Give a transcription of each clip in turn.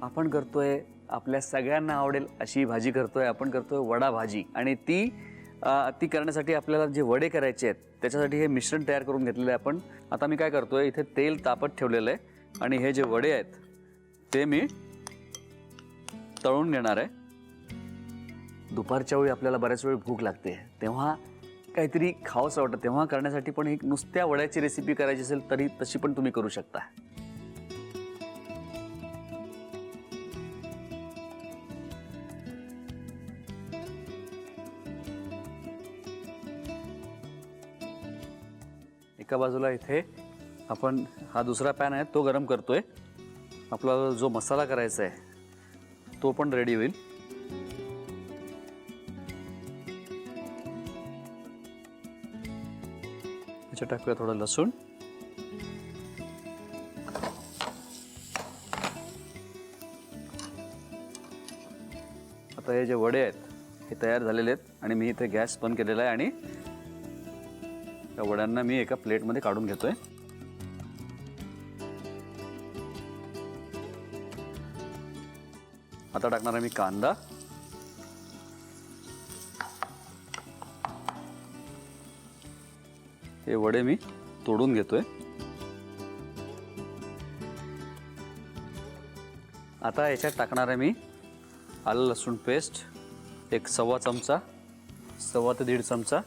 आपण करतोय आपल्या सगळ्यांना आवडेल अशी भाजी करतोय. आपण करतोय वडा भाजी आणि ती करण्यासाठी आपल्याला जे वडे करायचे आहेत त्याच्यासाठी हे मिश्रण तयार करून घेतलेलं आहे आपण. आता मी काय करतोय, इथे तेल तापत ठेवलेलं आहे आणि हे जे वडे आहेत ते मी तळून घेणार आहे. दुपारच्या वेळी आपल्याला बऱ्याच वेळ भूक लागते, तेव्हा काहीतरी खावंसं वाटतं, तेव्हा करण्यासाठी पण एक नुसत्या वड्याची रेसिपी करायची असेल तरी तशी पण तुम्ही करू शकता. एका बाजूला इथे आपण हा दुसरा पॅन आहे तो गरम करतोय. आपला जो मसाला करायचा आहे तो पण रेडी होईल. याच्यात टाकूया थोडं लसूण, आता हे जे वडे आहेत हे तयार झालेले आहेत आणि मी इथे गॅस बंद केलेला आहे आणि या वड्यांना मी एका प्लेटमध्ये काढून घेतोय. आता टाकणार आहे मी कांदा, हे वडे मी तोडून घेतोय. आता याच्यात टाकणार आहे मी आलं लसूण पेस्ट, एक सव्वा चमचा, सव्वा ते दीड चमचा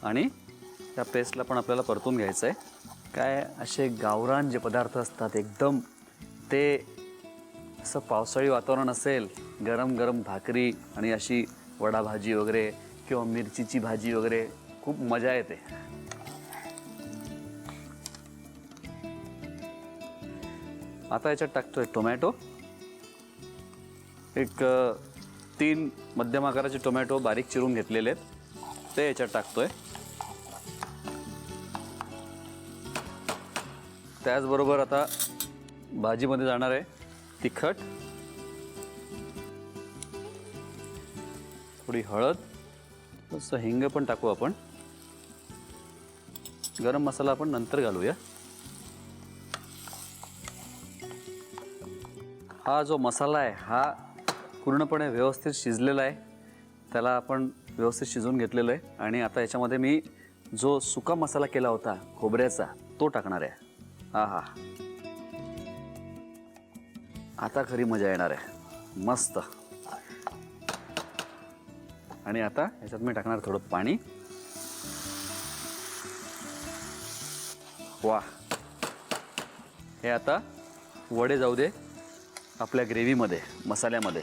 आणि त्या पेस्टला पण आपल्याला परतून घ्यायचं आहे. काय असे गावरान जे पदार्थ असतात एकदम, ते असं पावसाळी वातावरण असेल, गरम गरम भाकरी आणि अशी वडा भाजी वगैरे किंवा मिरचीची भाजी वगैरे, खूप मजा येते. आता याच्यात टाकतोय टोमॅटो, एक 3 मध्यम आकाराचे टोमॅटो बारीक चिरून घेतलेले आहेत ते याच्यात टाकतोय. त्याचबरोबर आता भाजीमध्ये जाणार आहे तिखट, थोडी हळद, तसं हिंग पण टाकू आपण. गरम मसाला आपण नंतर घालूया. हा जो मसाला आहे हा पूर्णपणे व्यवस्थित शिजलेला आहे, त्याला आपण व्यवस्थित शिजवून घेतलेलं आहे. आणि आता याच्यामध्ये मी जो सुका मसाला केला होता खोबऱ्याचा तो टाकणार आहे. हा आता खरी मजा येणार आहे, मस्त. आणि आता याच्यात मी टाकणार थोडं पाणी. वा, हे आता वडे जाऊ दे आपल्या ग्रेव्हीमध्ये, मसाल्यामध्ये.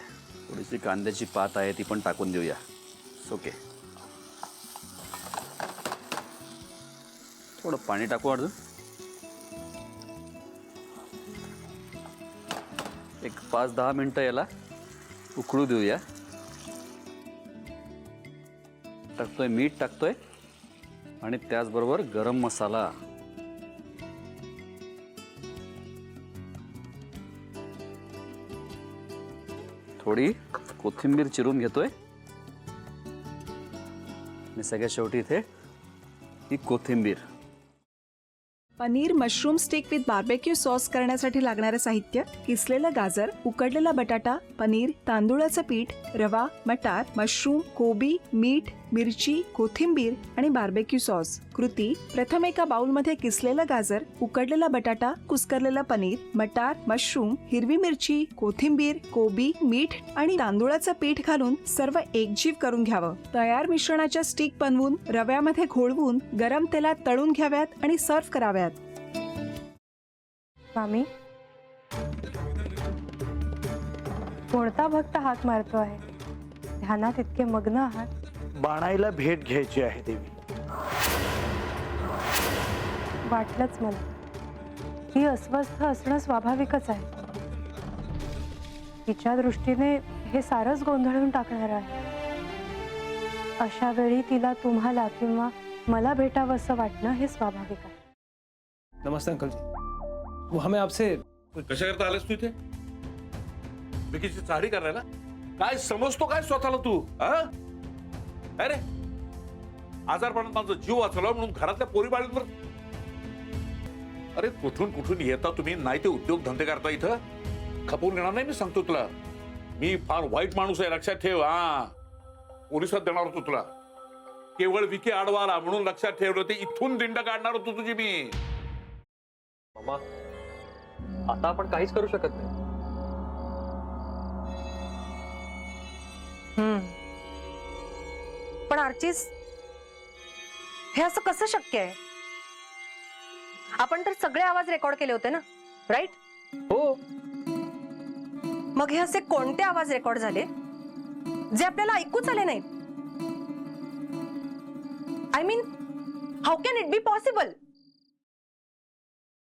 थोडीशी कांद्याची पात आहे ती पण टाकून देऊया. ओके, थोडं पाणी टाकू अजून, एक 5-10 मिनटं याला उकळू देऊया. टाकतोय मीठ, टाकतोय आणि त्याचबरोबर गरम मसाला. थोडी कोथिंबीर चिरून घेतोय आणि सगळ्यात शेवटी इथे ही कोथिंबीर. Paneer mushroom stick with barbecue sauce करण्यासाठी लागणारे साहित्य: किसलेलं गाजर, उकडलेला बटाटा, पनीर, तांदूळाचं पीठ, रवा, मटार, मशरूम, कोबी, मीठ, मिरची, कोथिंबीर आणि बार्बेक्यू सॉस. कृती: प्रथम एका बाउलमध्ये किसलेलं गाजर, उकडलेला बटाटा, कुस्करलेलं पनीर, मटार, मशरूम, हिरवी मिरची, कोथिंबीर, कोबी, मीठ आणि तांदूळाचं पीठ घालून सर्व एकजीव करून घ्यावं. तयार मिश्रणाच्या स्टिक बनवून रव्यामध्ये घोळवून गरम तेलात तळून घ्याव्यात आणि सर्व्ह कराव्यात. मामी, कोणता भक्त हाक मारतो आहे? ध्यानात इतके मग्न आहात. बाणाईला भेट घ्यायची आहे देवी. वाटलंच मला. ती अस्वस्थ असणं स्वाभाविकच आहे. तिच्या दृष्टीने हे सारंच गोंधळून टाकणार आहे. अशा वेळी तिला तुम्हाला किंवा मला भेटावं असं वाटणं हे स्वाभाविक आहे. नमस्ते अंकल जी, वो हमें आपसे. कशा करता आलास तू इथे? विकीची चारी करायला? काय समजतो काय स्वतःला तू? अरे आजारपणात माझा जीव वाचवला म्हणून घरातल्या पोरी बाळींवर. अरे कुठून कुठून येता तुम्ही, नाही ते उद्योग धंदे करता इथं. खपवून घेणार नाही, मी सांगतो तुला. मी फार वाईट माणूस आहे, लक्षात ठेव. हा, पोलिसात देणार होतो तुला. केवळ विकी आडवाला म्हणून लक्षात ठेवलं, ते इथून दिंड काढणार होतो तुझी मी. मामा, आता आपण काहीच करू शकत नाही. पण आर्चिस, हे असं कसं शक्य आहे? आपण तर सगळे आवाज रेकॉर्ड केले होते ना, राईट? हो, मग हे असे कोणते आवाज रेकॉर्ड झाले जे आपल्याला ऐकूच आले नाहीत? I mean, how can it be possible?